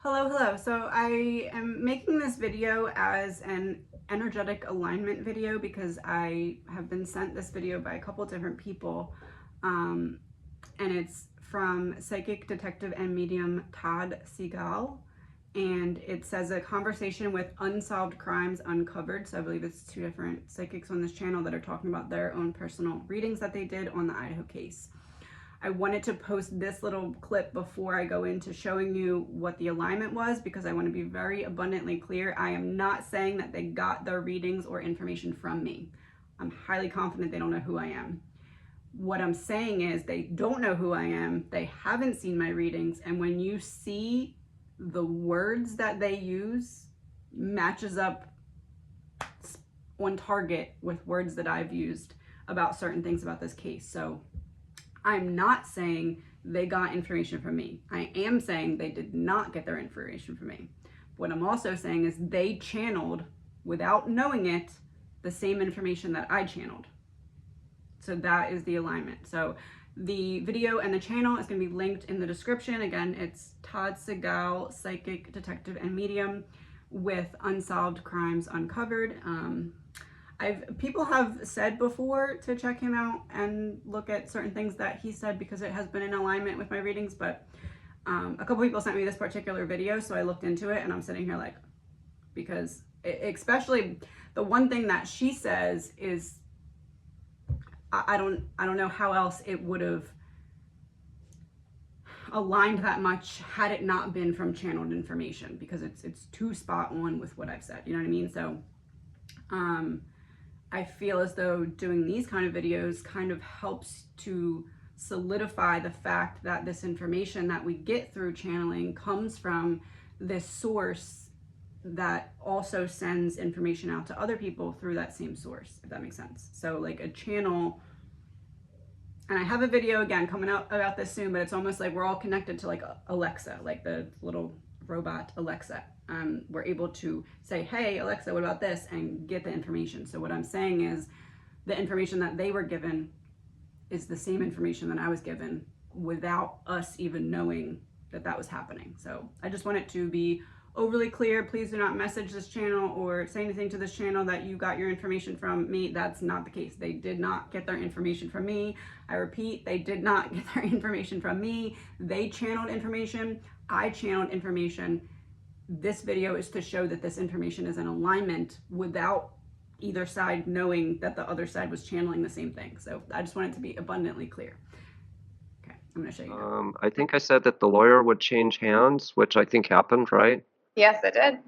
Hello. So I am making this video as an energetic alignment video because I have been sent this video by a couple different people. And it's from psychic detective and medium Todd Segal. And it says a conversation with unsolved crimes uncovered. So I believe it's two different psychics on this channel that are talking about their own personal readings that they did on the Idaho case. I wanted to post this little clip before I go into showing you what the alignment was because I want to be very abundantly clear. I am not saying that they got their readings or information from me. I'm highly confident they don't know who I am. What I'm saying is they don't know who I am. They haven't seen my readings. And when you see the words that they use matches up on target with words that I've used about certain things about this case. So I'm not saying they got information from me. I am saying they did not get their information from me. What I'm also saying is they channeled, without knowing it, the same information that I channeled. So that is the alignment. So the video and the channel is going to be linked in the description. Again, it's Todd Segal, psychic detective and medium with Unsolved Crimes Uncovered. People have said before to check him out and look at certain things that he said because it has been in alignment with my readings, but a couple people sent me this particular video, so I looked into it and I'm sitting here like, because especially the one thing that she says is, I don't know how else it would have aligned that much had it not been from channeled information, because it's too spot on with what I've said, you know what I mean? So I feel as though doing these kind of videos kind of helps to solidify the fact that this information that we get through channeling comes from this source that also sends information out to other people through that same source, if that makes sense. So like a channel, and I have a video again coming out about this soon, but it's almost like we're all connected to like Alexa, like the little robot Alexa. We're able to say, hey, Alexa, what about this? And get the information. So what I'm saying is the information that they were given is the same information that I was given without us even knowing that that was happening. So I just want it to be overly clear. Please do not message this channel or say anything to this channel that you got your information from me. That's not the case. They did not get their information from me. I repeat, they did not get their information from me. They channeled information. I channeled information. This video is to show that this information is in alignment without either side knowing that the other side was channeling the same thing. So I just want it to be abundantly clear. Okay, I'm going to show you now. I think I said that the lawyer would change hands, which I think happened, right? Yes, it did.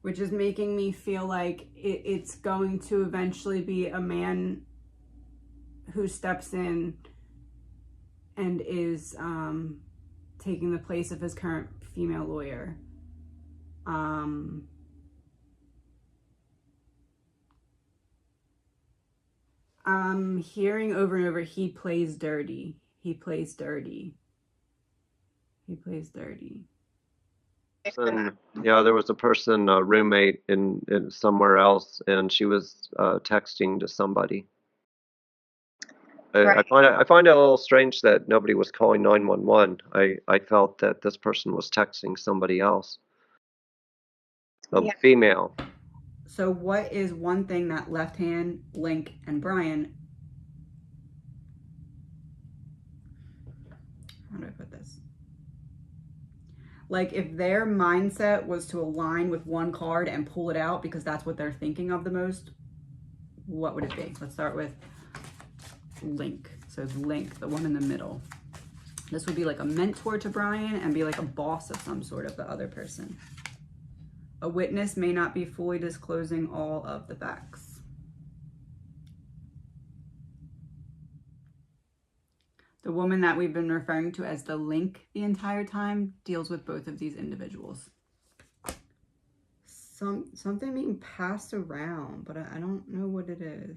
Which is making me feel like it's going to eventually be a man who steps in and is taking the place of his current female lawyer. I'm hearing over and over, he plays dirty. He plays dirty. He plays dirty. And yeah, there was a person, a roommate in somewhere else, and she was texting to somebody. Right. I find it a little strange that nobody was calling 911. I felt that this person was texting somebody else, a female. So what is one thing that Left Hand, Link, and Bryan, how do I put this? Like if their mindset was to align with one card and pull it out because that's what they're thinking of the most, what would it be? Let's start with Link. So it's Link, the one in the middle. This would be like a mentor to Bryan and be like a boss of some sort of the other person. A witness may not be fully disclosing all of the facts. The woman that we've been referring to as the Link the entire time deals with both of these individuals. Something being passed around, but I don't know what it is.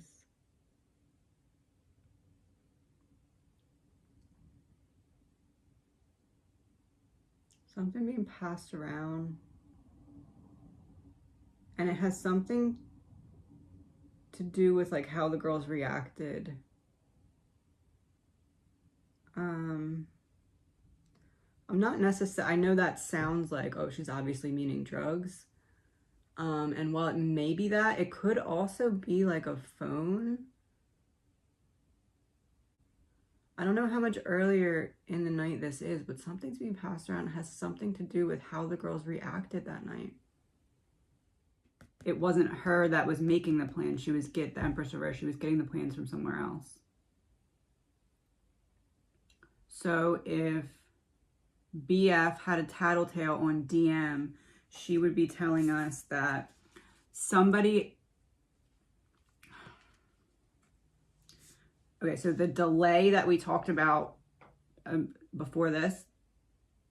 Something being passed around. And it has something to do with like how the girls reacted. I'm I'm not necessarily, I know that sounds like, oh, she's obviously meaning drugs. And while it may be that, it could also be like a phone. I don't know how much earlier in the night this is, but something's being passed around. It has something to do with how the girls reacted that night. It wasn't her that was making the plan. She was the Empress Reverse. She was getting the plans from somewhere else. So if BF had a tattletale on DM, she would be telling us that somebody... Okay, so the delay that we talked about before this,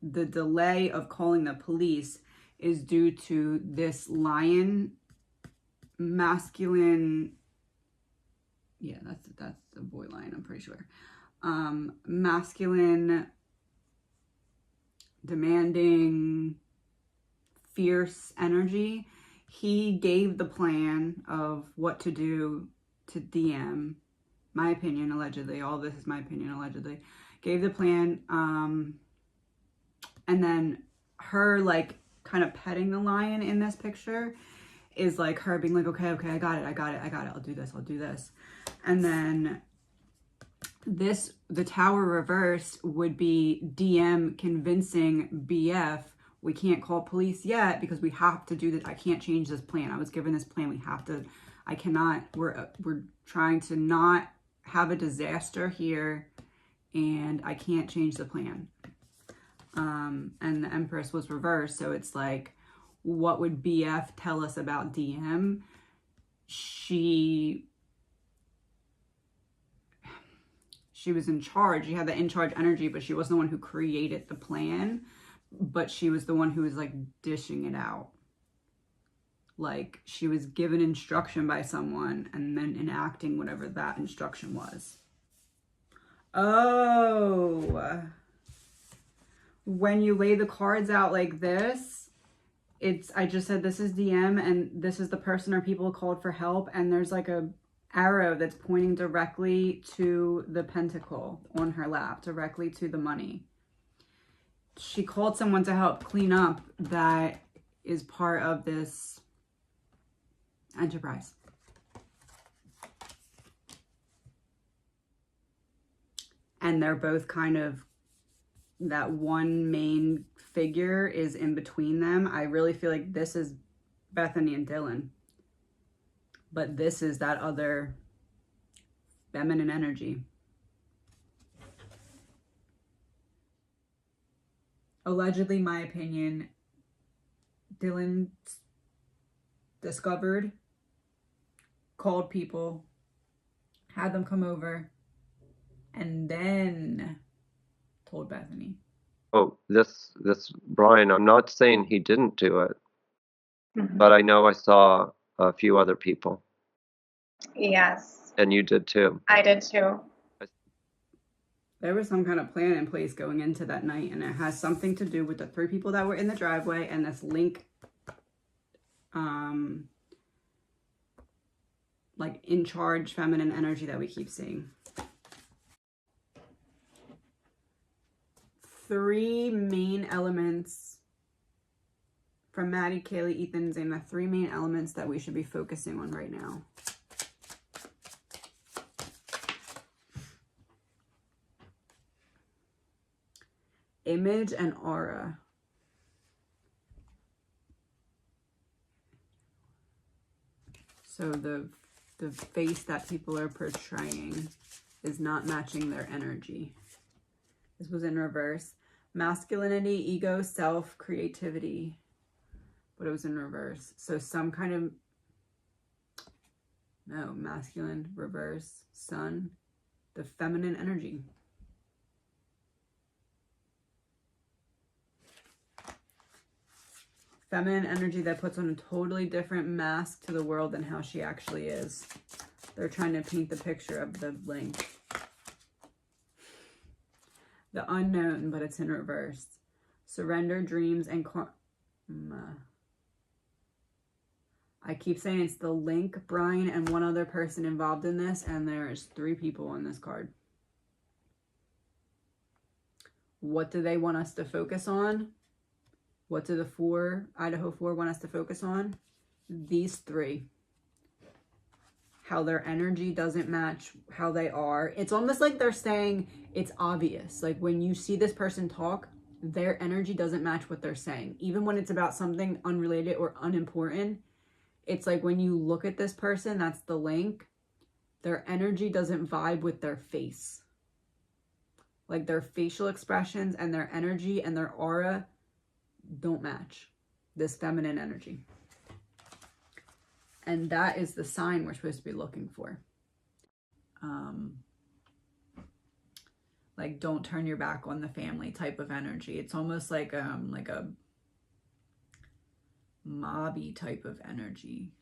the delay of calling the police is due to this lion masculine... Yeah, that's the boy lion, I'm pretty sure. Masculine, demanding, fierce energy. He gave the plan of what to do to DM. My opinion, allegedly. All this is my opinion, allegedly. Gave the plan. And then her, like, kind of petting the lion in this picture is like her being like, okay, I got it. I'll do this. And then the tower reverse would be DM convincing BF, we can't call police yet because we have to do this. I can't change this plan. I was given this plan. We have to, I cannot, we're trying to not have a disaster here and I can't change the plan. And the Empress was reversed. So it's like, what would BF tell us about DM? She was in charge. She had the in-charge energy, but she wasn't the one who created the plan. But she was the one who was, like, dishing it out. Like, she was given instruction by someone and then enacting whatever that instruction was. Oh. When you lay the cards out like this, I just said this is DM and this is the person or people called for help. And there's, like, a arrow that's pointing directly to the pentacle on her lap, directly to the money. She called someone to help clean up that is part of this enterprise. And they're both kind of, that one main figure is in between them. I really feel like this is Bethany and Dylan. But this is that other feminine energy. Allegedly, my opinion, Dylan discovered, called people, had them come over, and then told Bethany. Oh, this Bryan, I'm not saying he didn't do it, but I know I saw a few other people. Yes. And you did too. I did too. There was some kind of plan in place going into that night, and it has something to do with the 3 people that were in the driveway and this link, like, in charge feminine energy that we keep seeing. 3 main elements from Maddie, Kaylee, Ethan, Zane, the 3 main elements that we should be focusing on right now. Image and aura. So the face that people are portraying is not matching their energy. This was in reverse. Masculinity, ego, self, creativity. But it was in reverse. So some kind of, no, masculine, reverse, sun, the feminine energy. Feminine energy that puts on a totally different mask to the world than how she actually is. They're trying to paint the picture of the link. The unknown, but it's in reverse. Surrender, dreams, and I keep saying it's the link, Bryan, and one other person involved in this, and there's 3 people on this card. What do they want us to focus on? What do the Idaho 4 want us to focus on? These three. How their energy doesn't match how they are. It's almost like they're saying it's obvious. Like when you see this person talk, their energy doesn't match what they're saying. Even when it's about something unrelated or unimportant, it's like when you look at this person, that's the link, their energy doesn't vibe with their face. Like their facial expressions and their energy and their aura don't match this feminine energy. And that is the sign we're supposed to be looking for. Like don't turn your back on the family type of energy. It's almost like a mobby type of energy.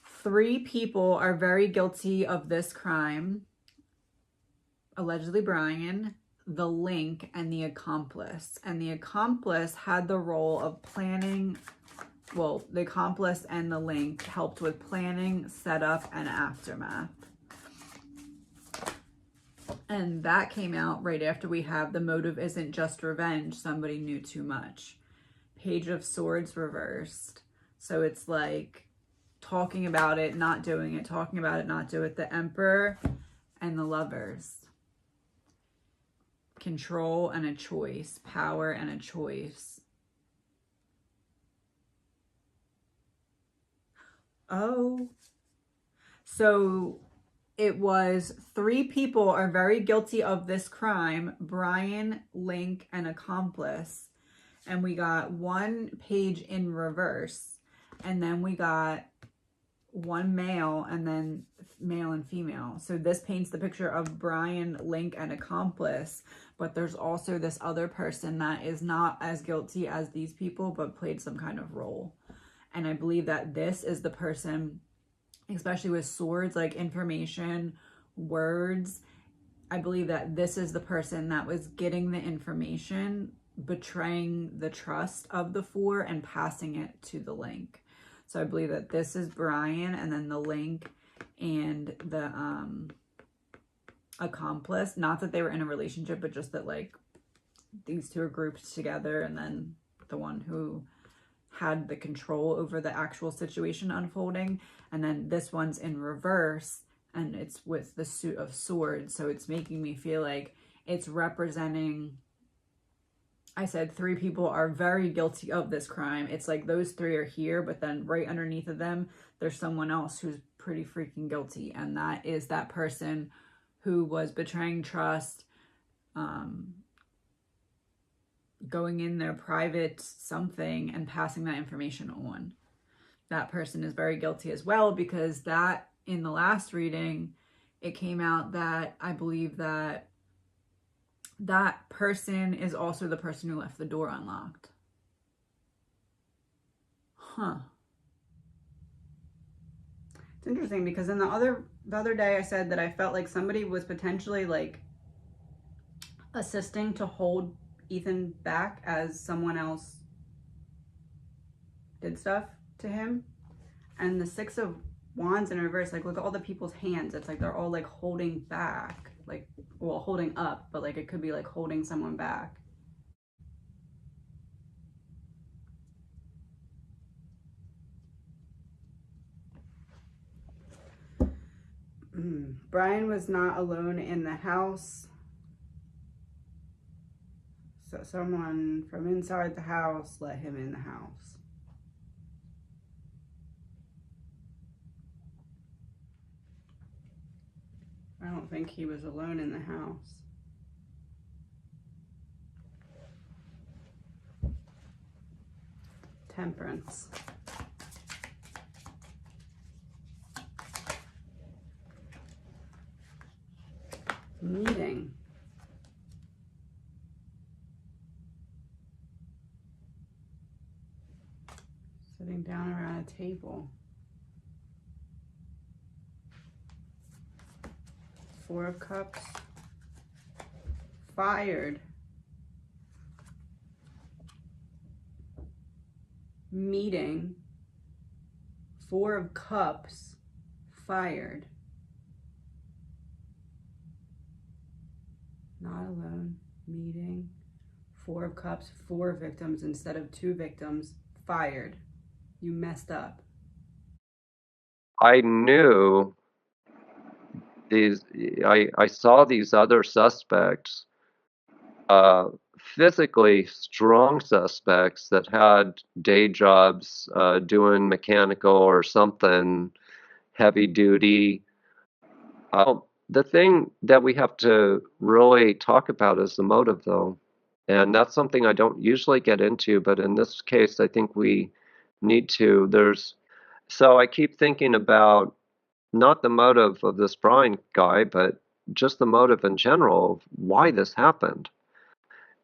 Three people are very guilty of this crime. Allegedly Bryan, the link, and the accomplice. And the accomplice had the role of planning, well, the accomplice and the link helped with planning, setup, and aftermath. And that came out right after we have the motive isn't just revenge, somebody knew too much. Page of Swords reversed. So it's like talking about it, not doing it, talking about it, not do it. The Emperor and the Lovers. Control and a choice, power and a choice. Oh, so it was three people are very guilty of this crime: Bryan, link, and accomplice. And we got one page in reverse, and then we got one male, and then male and female. So this paints the picture of Bryan, link, and accomplice, but there's also this other person that is not as guilty as these people, but played some kind of role. And I believe that this is the person, especially with swords, like information, words, I believe that this is the person that was getting the information, betraying the trust of the 4, and passing it to the link. So I believe that this is Bryan, and then the link and the accomplice. Not that they were in a relationship, but just that like these two are grouped together, and then the one who had the control over the actual situation unfolding. And then this one's in reverse, and it's with the suit of swords. So it's making me feel like it's representing, I said 3 people are very guilty of this crime. It's like those 3 are here, but then right underneath of them, there's someone else who's pretty freaking guilty. And that is that person who was betraying trust, going in their private something and passing that information on. That person is very guilty as well, because that in the last reading, it came out that I believe that that person is also the person who left the door unlocked. Huh. It's interesting because in the other day I said that I felt like somebody was potentially like assisting to hold Ethan back as someone else did stuff to him. And the 6 of Wands in reverse, like look at all the people's hands. It's like they're all like holding back, like, well, holding up, but like it could be like holding someone back. Bryan was not alone in the house. So someone from inside the house let him in the house. I don't think he was alone in the house. Temperance. Meeting. Sitting down around a table. 4 of Cups. Fired. Meeting. 4 of Cups. fired. Not alone. Meeting. 4 of Cups, 4 victims instead of 2 victims. Fired. You messed up. I knew these, I saw these other suspects, physically strong suspects that had day jobs, doing mechanical or something heavy duty. The thing that we have to really talk about is the motive, though. And that's something I don't usually get into, but in this case, I think we need to. So I keep thinking about not the motive of this Bryan guy, but just the motive in general of why this happened.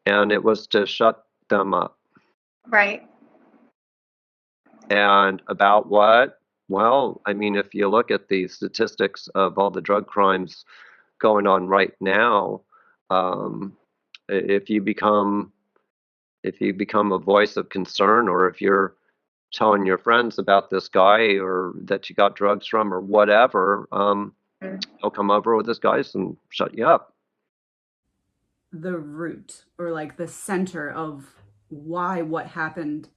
And it was to shut them up. Right. And about what? Well, I mean, if you look at the statistics of all the drug crimes going on right now, if you become a voice of concern, or if you're telling your friends about this guy or that you got drugs from or whatever, he'll come over with his guys and shut you up. The root, or like the center of why what happened.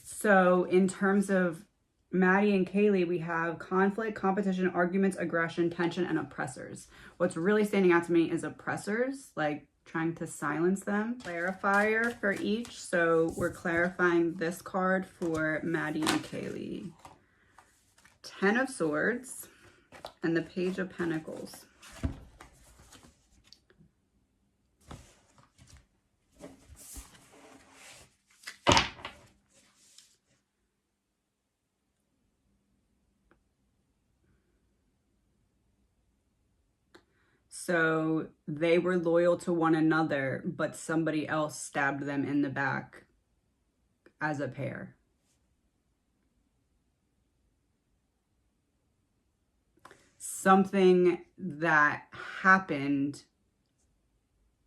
So in terms of Maddie and Kaylee, we have conflict, competition, arguments, aggression, tension, and oppressors. What's really standing out to me is oppressors, like trying to silence them. Clarifier for each. So we're clarifying this card for Maddie and Kaylee. 10 of Swords and the Page of Pentacles. So they were loyal to one another, but somebody else stabbed them in the back as a pair. Something that happened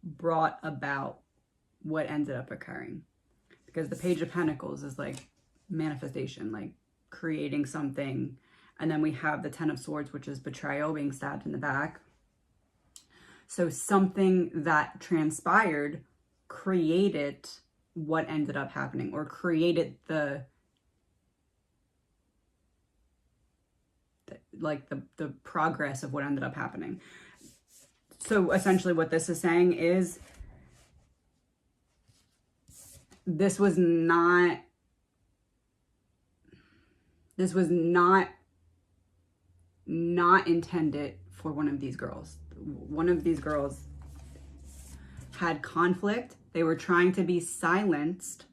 brought about what ended up occurring. Because the Page of Pentacles is like manifestation, like creating something. And then we have the 10 of Swords, which is betrayal, being stabbed in the back. So something that transpired created what ended up happening, or created the progress of what ended up happening. So essentially what this is saying is this was not intended for one of these girls. One of these girls had conflict. They were trying to be silenced,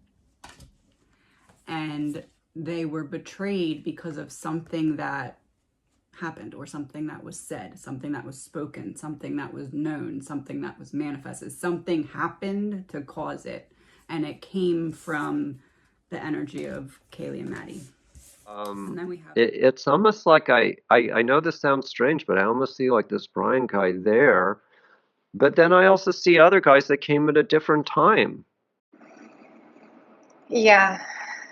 and they were betrayed because of something that happened, or something that was said, something that was spoken, something that was known, something that was manifested. Something happened to cause it, and it came from the energy of Kaylee and Maddie. And then we have it's almost like I know this sounds strange, but I almost see like this Bryan guy there, but then I also see other guys that came at a different time. Yeah.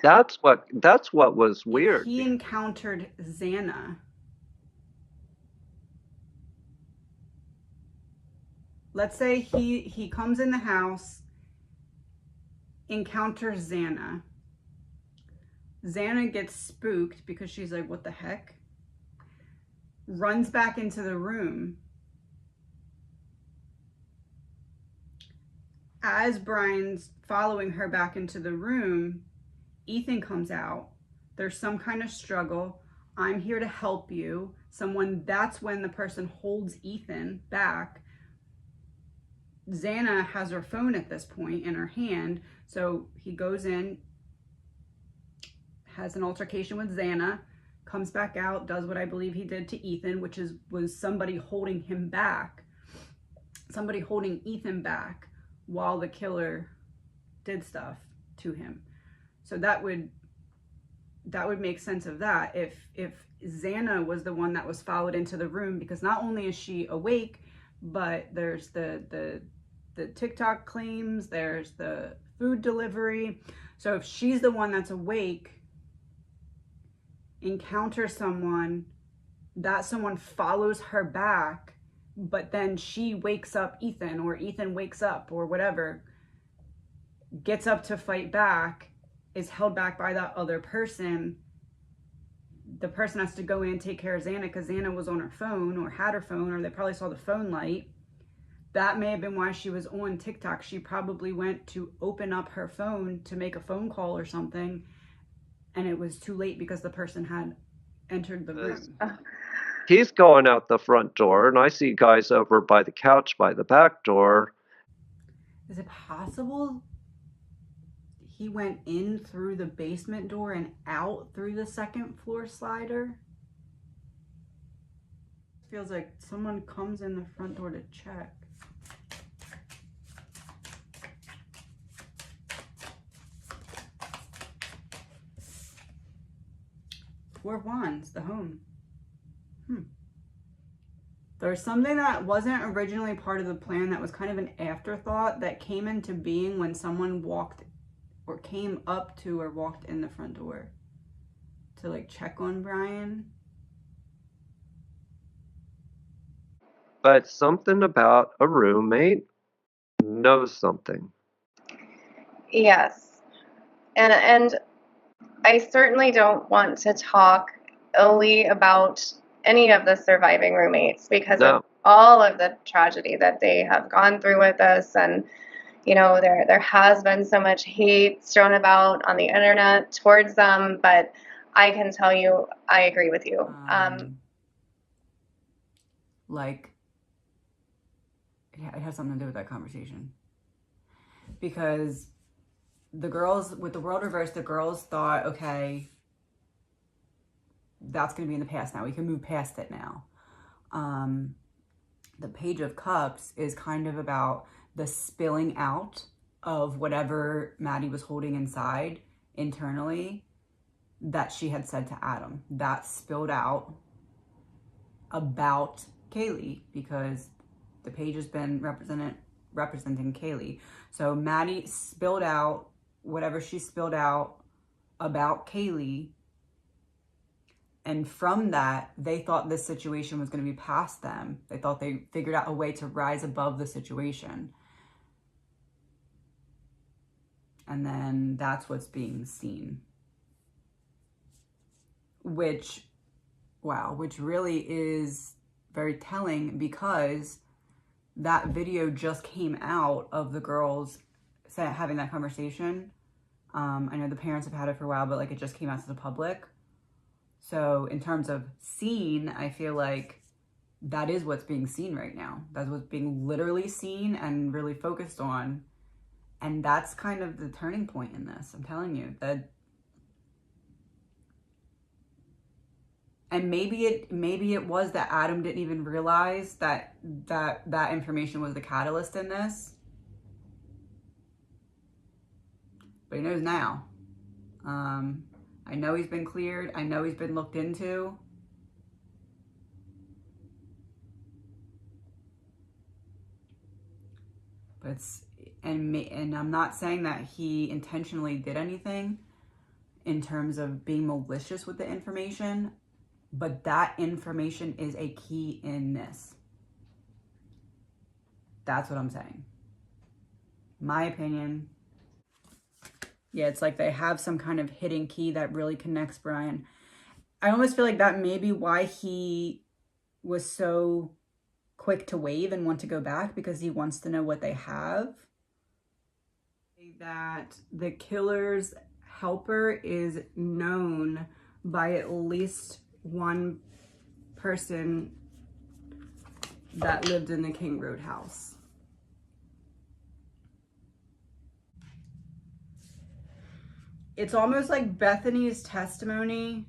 That's what was weird. He encountered Xana. Let's say he comes in the house, encounters Xana. Xana gets spooked because she's like, what the heck? Runs back into the room. As Bryan's following her back into the room, Ethan comes out. There's some kind of struggle. I'm here to help you. That's when the person holds Ethan back. Xana has her phone at this point in her hand. So he goes in, has an altercation with Xana, comes back out, does what I believe he did to Ethan, which was somebody holding him back. Somebody holding Ethan back while the killer did stuff to him. So that would make sense of that if Xana was the one that was followed into the room, because not only is she awake, but there's the TikTok claims, there's the food delivery. So if she's the one that's awake, encounters someone, that someone follows her back, but then she wakes up Ethan, or Ethan wakes up, or whatever, gets up to fight back, is held back by that other person. The person has to go in and take care of Xana because Xana was on her phone, or had her phone, or they probably saw the phone light. That may have been why she was on TikTok. She probably went to open up her phone to make a phone call or something, and it was too late because the person had entered the room. He's going out the front door, and I see guys over by the couch by the back door. Is it possible he went in through the basement door and out through the second floor slider? Feels like someone comes in the front door to check. Four of Wands, the home. There's something that wasn't originally part of the plan, that was kind of an afterthought, that came into being when someone walked or came up to or walked in the front door to like check on Bryan. But something about a roommate knows something. Yes. And I certainly don't want to talk illy about any of the surviving roommates because of all of the tragedy that they have gone through with us. And, you know, there has been so much hate thrown about on the internet towards them, but I can tell you, I agree with you. Like, it has something to do with that conversation. Because the girls, with the world reversed, the girls thought, okay, that's going to be in the past now. We can move past it now. The Page of Cups is kind of about the spilling out of whatever Maddie was holding inside internally that she had said to Adam. That spilled out about Kaylee, because the page has been representing Kaylee. So Maddie spilled out whatever she spilled out about Kaylee. And from that, they thought this situation was going to be past them. They thought they figured out a way to rise above the situation. And then that's what's being seen. Which, wow, which really is very telling, because that video just came out of the girls having that conversation. I know the parents have had it for a while, but like it just came out to the public. So in terms of seen, I feel like that is what's being seen right now. That's what's being literally seen and really focused on. And that's kind of the turning point in this. I'm telling you that. And maybe it was that Adam didn't even realize that information was the catalyst in this. But he knows now. I know he's been cleared. I know he's been looked into. But and I'm not saying that he intentionally did anything in terms of being malicious with the information, but that information is a key in this. That's what I'm saying. My opinion. Yeah, it's like they have some kind of hidden key that really connects Bryan. I almost feel like that may be why he was so quick to wave and want to go back, because he wants to know what they have. That the killer's helper is known by at least one person that lived in the King Road house. It's almost like Bethany's testimony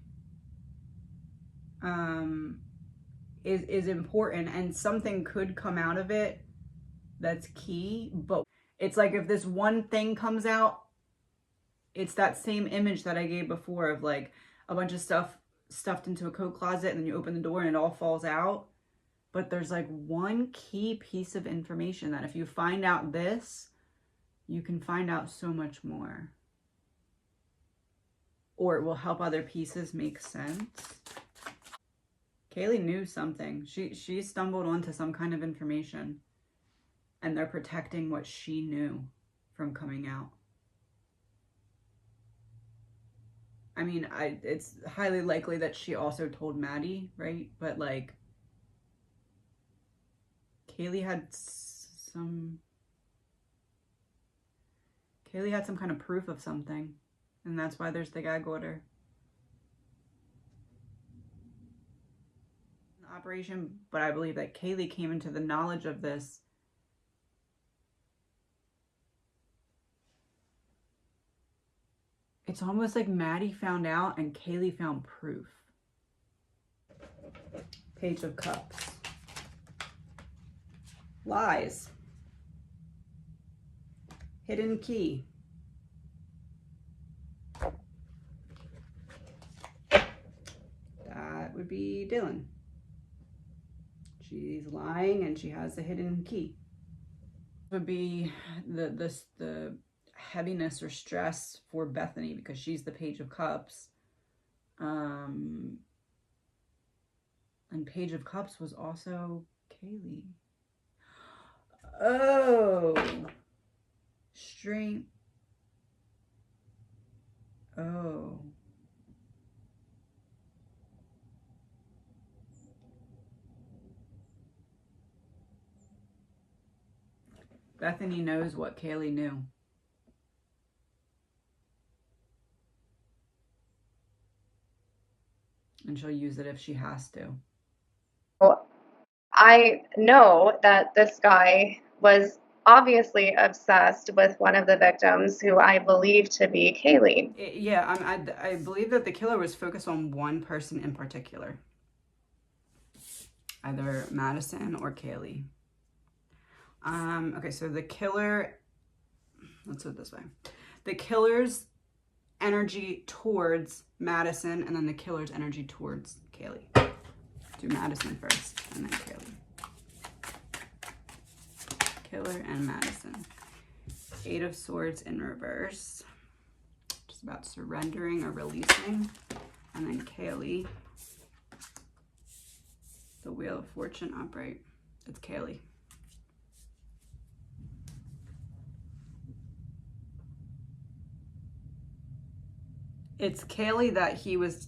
is important, and something could come out of it that's key. But it's like if this one thing comes out, it's that same image that I gave before of like a bunch of stuff stuffed into a coat closet, and then you open the door and it all falls out. But there's like one key piece of information that if you find out this, you can find out so much more. Or it will help other pieces make sense. Kaylee knew something. She stumbled onto some kind of information, and they're protecting what she knew from coming out. I mean, it's highly likely that she also told Maddie, right? But like, Kaylee had some kind of proof of something, and that's why there's the gag order. The operation, but I believe that Kaylee came into the knowledge of this It's almost like Maddie found out and Kaylee found proof. Page of Cups. Lies. Hidden key. That would be Dylan. She's lying and she has a hidden key. Would be the heaviness or stress for Bethany because she's the Page of Cups. And Page of Cups was also Kaylee. Oh. Strength. Oh. Bethany knows what Kaylee knew. And she'll use it if she has to. Well, I know that this guy was obviously obsessed with one of the victims who I believe to be Kaylee. Yeah, I believe that the killer was focused on one person in particular. Either Madison or Kaylee. Okay, so the killer, let's do it this way. The killer's energy towards Madison, and then the killer's energy towards Kaylee. Do Madison first, and then Kaylee. Killer and Madison. Eight of Swords in reverse. Just about surrendering or releasing. And then Kaylee. The Wheel of Fortune upright. It's Kaylee. It's Kaylee that he was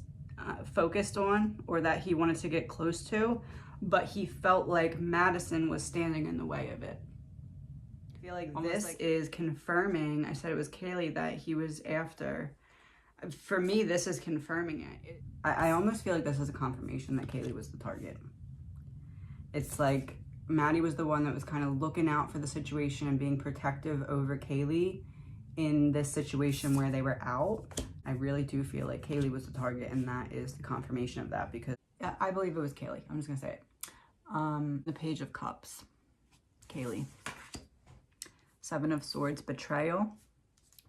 focused on, or that he wanted to get close to, but he felt like Madison was standing in the way of it. I feel like this is confirming, I said it was Kaylee that he was after. For me, this is confirming it. I almost feel like this is a confirmation that Kaylee was the target. It's like Maddie was the one that was kind of looking out for the situation and being protective over Kaylee in this situation where they were out. I really do feel like Kaylee was the target, and that is the confirmation of that, because yeah, I believe it was Kaylee. I'm just gonna say it. The Page of Cups, Kaylee. Seven of Swords, betrayal.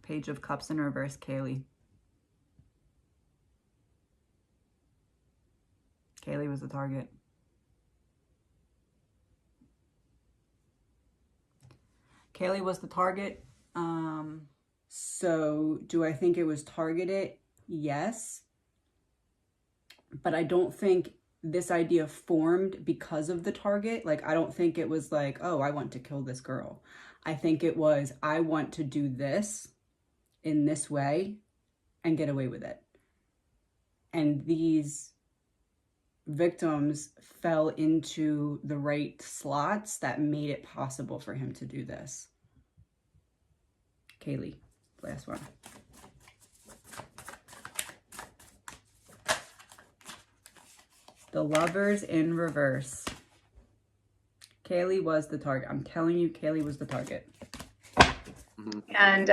Page of Cups in reverse, Kaylee. Kaylee was the target. Kaylee was the target. So do I think it was targeted? Yes. But I don't think this idea formed because of the target. Like, I don't think it was like, oh, I want to kill this girl. I think it was, I want to do this in this way and get away with it. And these victims fell into the right slots that made it possible for him to do this. Kaylee, last one. The Lovers in reverse. Kaylee was the target. I'm telling you, Kaylee was the target. And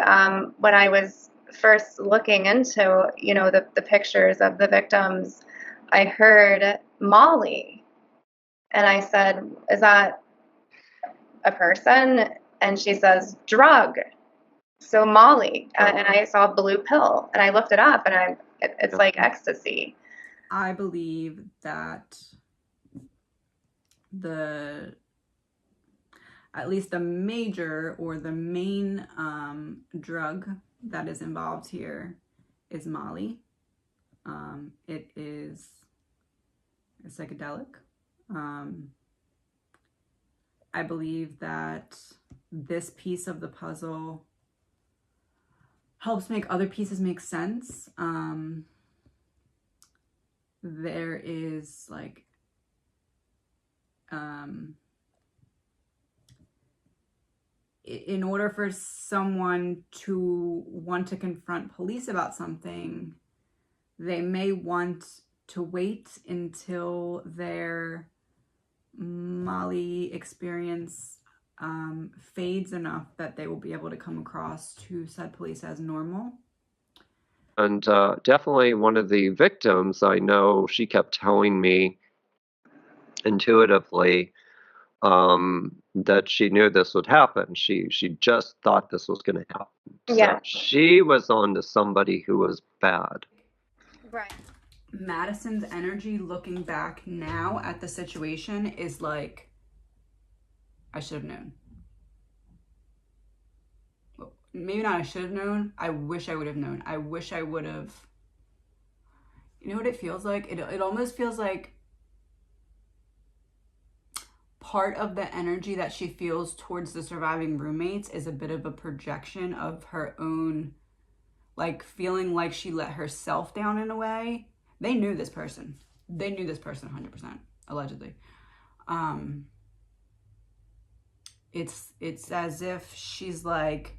when I was first looking into, the pictures of the victims, I heard Molly. And I said, is that a person? And she says, drug. So Molly. And I saw blue pill. And I looked it up, and it's like ecstasy. I believe that at least the major or the main drug that is involved here is Molly. It is, psychedelic. I believe that this piece of the puzzle helps make other pieces make sense. There is like, in order for someone to want to confront police about something, they may want to wait until their Molly experience fades enough that they will be able to come across to said police as normal. And definitely one of the victims, I know she kept telling me intuitively that she knew this would happen. She just thought this was going to happen. Yeah. So she was on to somebody who was bad. Right. Madison's energy looking back now at the situation is like, I should have known. Well, maybe not I should have known. I wish I would have known. I wish I would have. You know what it feels like? It almost feels like part of the energy that she feels towards the surviving roommates is a bit of a projection of her own, like feeling like she let herself down in a way. They knew this person. They knew this person 100%, allegedly. It's as if she's like,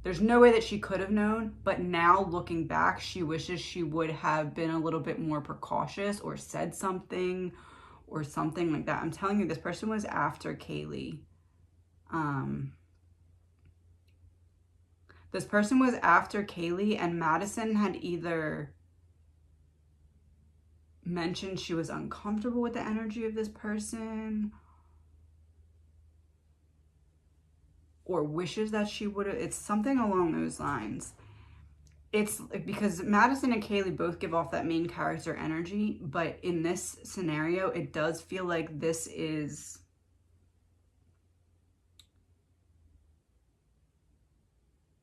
there's no way that she could have known, but now looking back, she wishes she would have been a little bit more precautious or said something or something like that. I'm telling you, this person was after Kaylee. This person was after Kaylee, and Madison had either mentioned she was uncomfortable with the energy of this person or wishes that she would have. It's something along those lines. It's because Madison and Kaylee both give off that main character energy, but in this scenario, it does feel like this is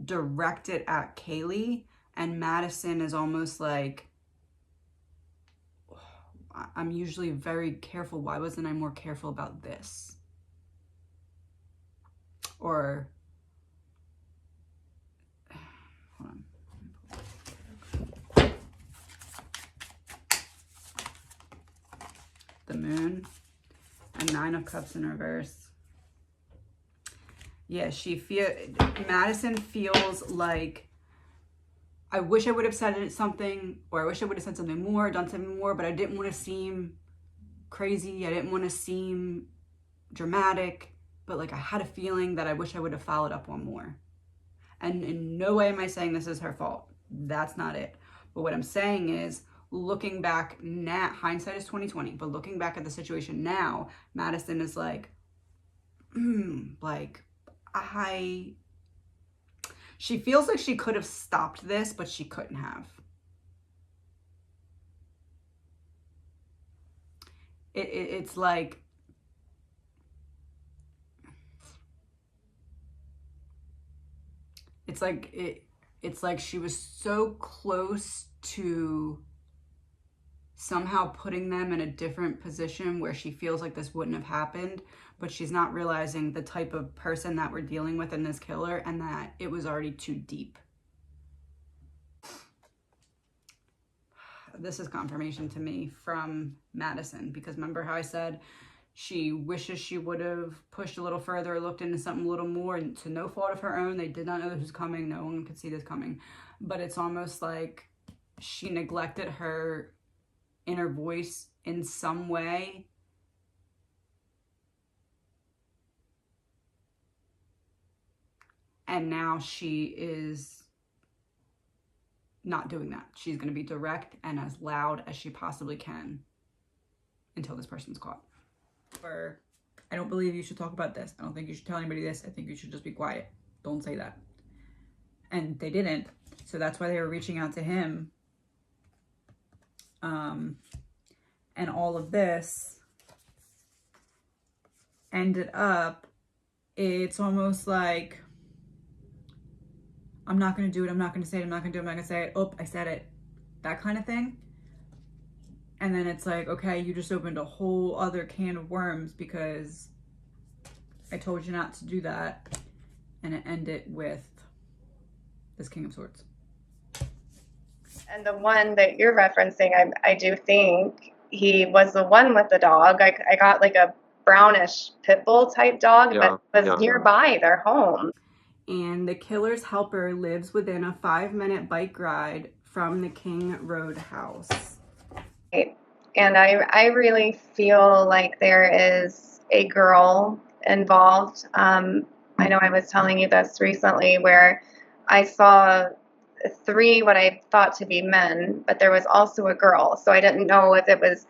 directed at Kaylee, and Madison is almost like, I'm usually very careful. Why wasn't I more careful about this? Or, hold on. The Moon and 9 of Cups in reverse. Yeah, Madison feels like, I wish I would have said something, or I wish I would have said something more, done something more, but I didn't want to seem crazy. I didn't want to seem dramatic, but like I had a feeling that I wish I would have followed up on more. And in no way am I saying this is her fault. That's not it. But what I'm saying is, looking back now, hindsight is 20/20, but looking back at the situation now, Madison is like, she feels like she could have stopped this, but she couldn't have. It's like, it's like she was so close to somehow putting them in a different position where she feels like this wouldn't have happened, but she's not realizing the type of person that we're dealing with in this killer and that it was already too deep. This is confirmation to me from Madison, because remember how I said she wishes she would have pushed a little further, looked into something a little more, and to no fault of her own. They did not know this was coming. No one could see this coming. But it's almost like she neglected her inner voice in some way. And now she is not doing that. She's going to be direct and as loud as she possibly can until this person's caught. Or, I don't believe you should talk about this. I don't think you should tell anybody this. I think you should just be quiet. Don't say that. And they didn't. So that's why they were reaching out to him. And all of this ended up, it's almost like, I'm not going to do it. I'm not going to say it. I'm not going to do it. I'm not going to say it. Oh, I said it. That kind of thing. And then it's like, okay, you just opened a whole other can of worms because I told you not to do that. And it ended with this King of Swords. And the one that you're referencing, I do think he was the one with the dog. I got like a brownish pit bull type dog that was nearby their home. And the killer's helper lives within a 5-minute bike ride from the King Road house. And I really feel like there is a girl involved. I know I was telling you this recently where I saw 3 what I thought to be men, but there was also a girl. So I didn't know if it was,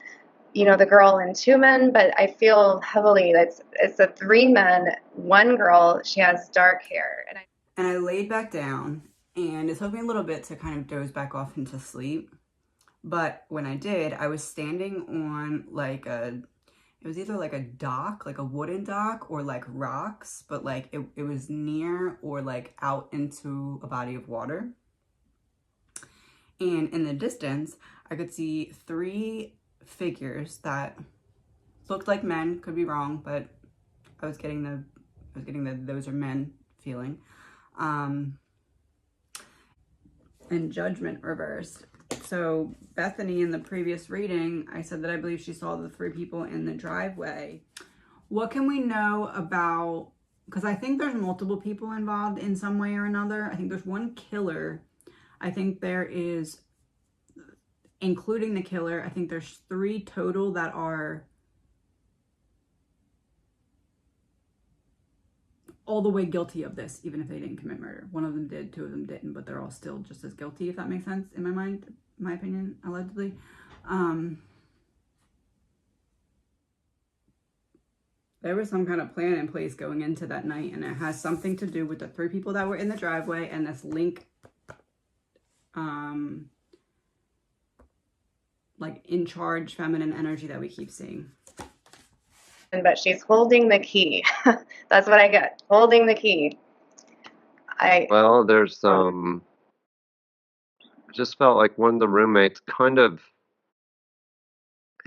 you know, the girl and 2 men, but I feel heavily that it's the 3 men, 1 girl. She has dark hair. And I laid back down and it took me a little bit to kind of doze back off into sleep. But when I did, I was standing on like it was either like a dock, like a wooden dock, or like rocks, but like it was near or like out into a body of water. And in the distance, I could see 3 figures that looked like men, could be wrong, but I was getting the those are men feeling. And judgment reversed. So Bethany, in the previous reading, I said that I believe she saw the 3 people in the driveway. What can we know about, because I think there's multiple people involved in some way or another. I think there's 1 killer. I think there is, including the killer, I think there's 3 total that are all the way guilty of this, even if they didn't commit murder. 1 of them did, 2 of them didn't, but they're all still just as guilty, if that makes sense in my mind, my opinion, allegedly. There was some kind of plan in place going into that night, and it has something to do with the 3 people that were in the driveway and this link, like in charge feminine energy that we keep seeing. But she's holding the key. That's what I get. Holding the key. Well, there's I just felt like one of the roommates kind of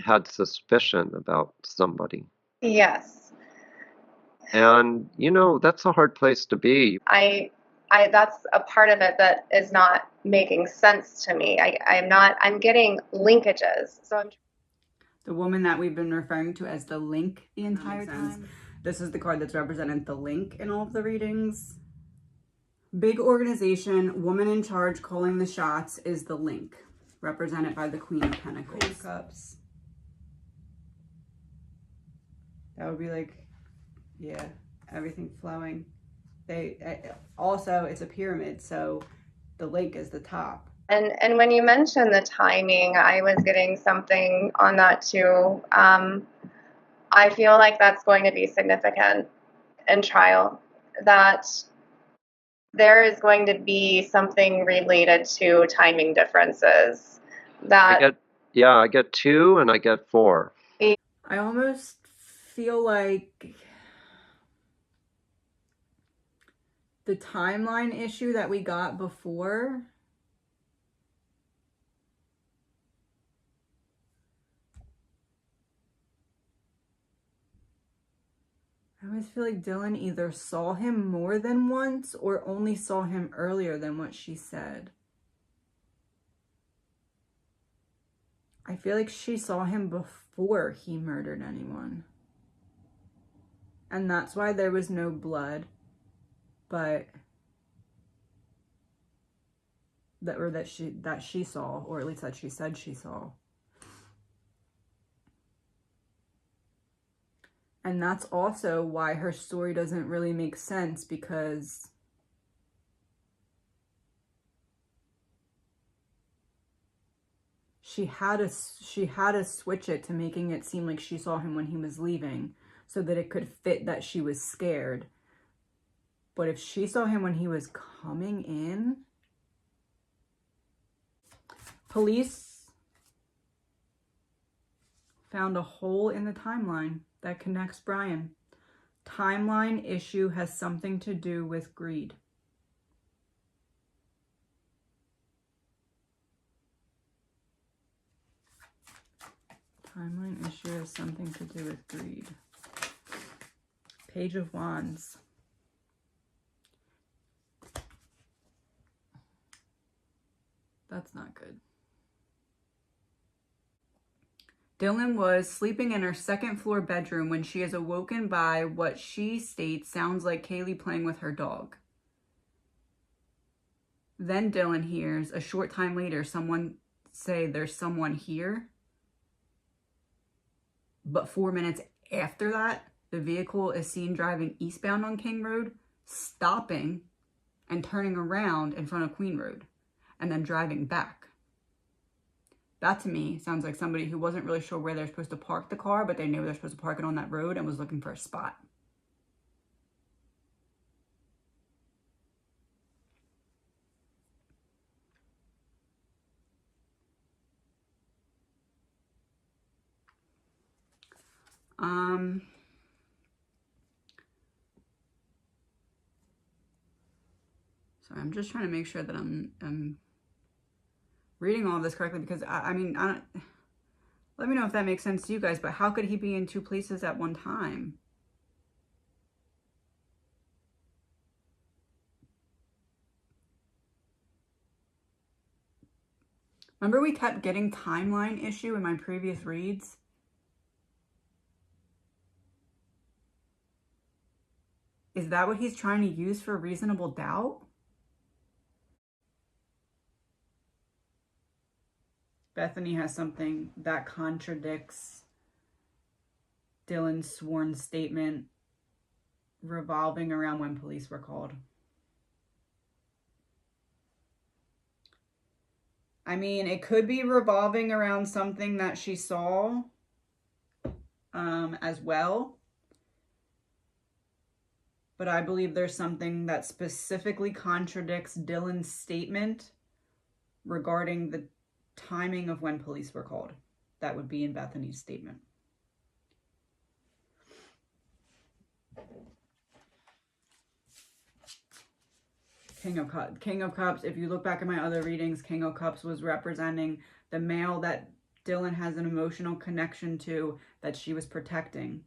had suspicion about somebody. Yes. And you know, that's a hard place to be. That's a part of it that is not making sense to me. I'm getting linkages. So the woman that we've been referring to as the link the entire time. This is the card that's represented the link in all of the readings. Big organization, woman in charge calling the shots is the link, represented by the Queen of Pentacles. 2 cups. That would be like, yeah, everything flowing. Also, it's a pyramid, so the link is the top. And when you mentioned the timing, I was getting something on that too. I feel like that's going to be significant in trial, that there is going to be something related to timing differences. That I get 2 and I get 4. I almost feel like the timeline issue that we got before, I always feel like Dylan either saw him more than once or only saw him earlier than what she said. I feel like she saw him before he murdered anyone. And that's why there was no blood, but that she saw, or at least that she said she saw. And that's also why her story doesn't really make sense, because she had to switch it to making it seem like she saw him when he was leaving so that it could fit that she was scared. But if she saw him when he was coming in, police found a hole in the timeline that connects Bryan. Timeline issue has something to do with greed. Timeline issue has something to do with greed. Page of Wands. That's not good. Dylan was sleeping in her second floor bedroom when she is awoken by what she states sounds like Kaylee playing with her dog. Then Dylan hears, a short time later, someone say there's someone here. But 4 minutes after that, the vehicle is seen driving eastbound on King Road, stopping and turning around in front of Queen Road, and then driving back. That to me sounds like somebody who wasn't really sure where they're supposed to park the car, but they knew they're supposed to park it on that road and was looking for a spot. So I'm just trying to make sure that I'm reading all of this correctly, because I mean, let me know if that makes sense to you guys, but how could he be in two places at one time? Remember we kept getting timeline issue in my previous reads? Is that what he's trying to use for reasonable doubt? Bethany has something that contradicts Dylan's sworn statement revolving around when police were called. I mean, it could be revolving around something that she saw as well. But I believe there's something that specifically contradicts Dylan's statement regarding the timing of when police were called. That would be in Bethany's statement. King of Cups. King of Cups, if you look back at my other readings, King of Cups was representing the male that Dylan has an emotional connection to, that she was protecting.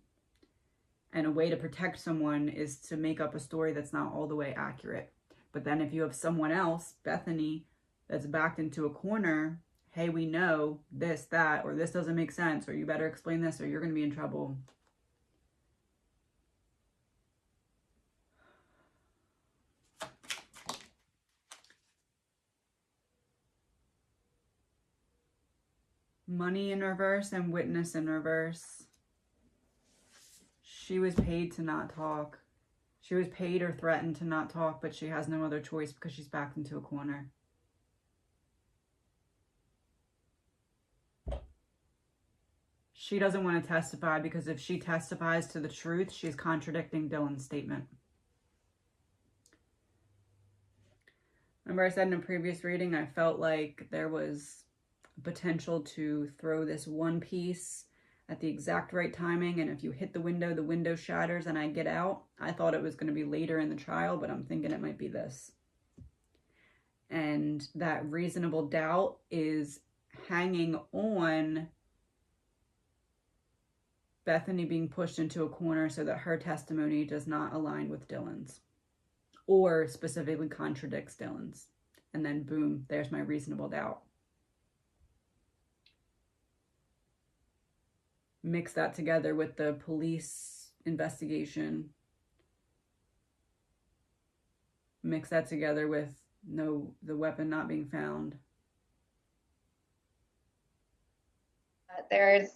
And a way to protect someone is to make up a story that's not all the way accurate. But then if you have someone else, Bethany, that's backed into a corner, hey, we know this, that, or this doesn't make sense, or you better explain this, or you're going to be in trouble. Money in reverse and witness in reverse. She was paid to not talk. She was paid or threatened to not talk, but she has no other choice because she's backed into a corner. She doesn't want to testify because if she testifies to the truth, she's contradicting Dylan's statement. Remember I said in a previous reading, I felt like there was potential to throw this one piece at the exact right timing, and if you hit the window shatters and I get out. I thought it was going to be later in the trial, but I'm thinking it might be this. And that reasonable doubt is hanging on Bethany being pushed into a corner so that her testimony does not align with Dylan's, or specifically contradicts Dylan's. And then boom, there's my reasonable doubt. Mix that together with the police investigation. Mix that together with the weapon not being found. There's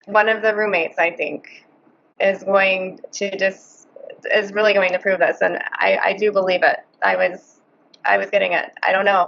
one of the roommates, I think, is really going to prove this, and I do believe it. I was getting it. I don't know.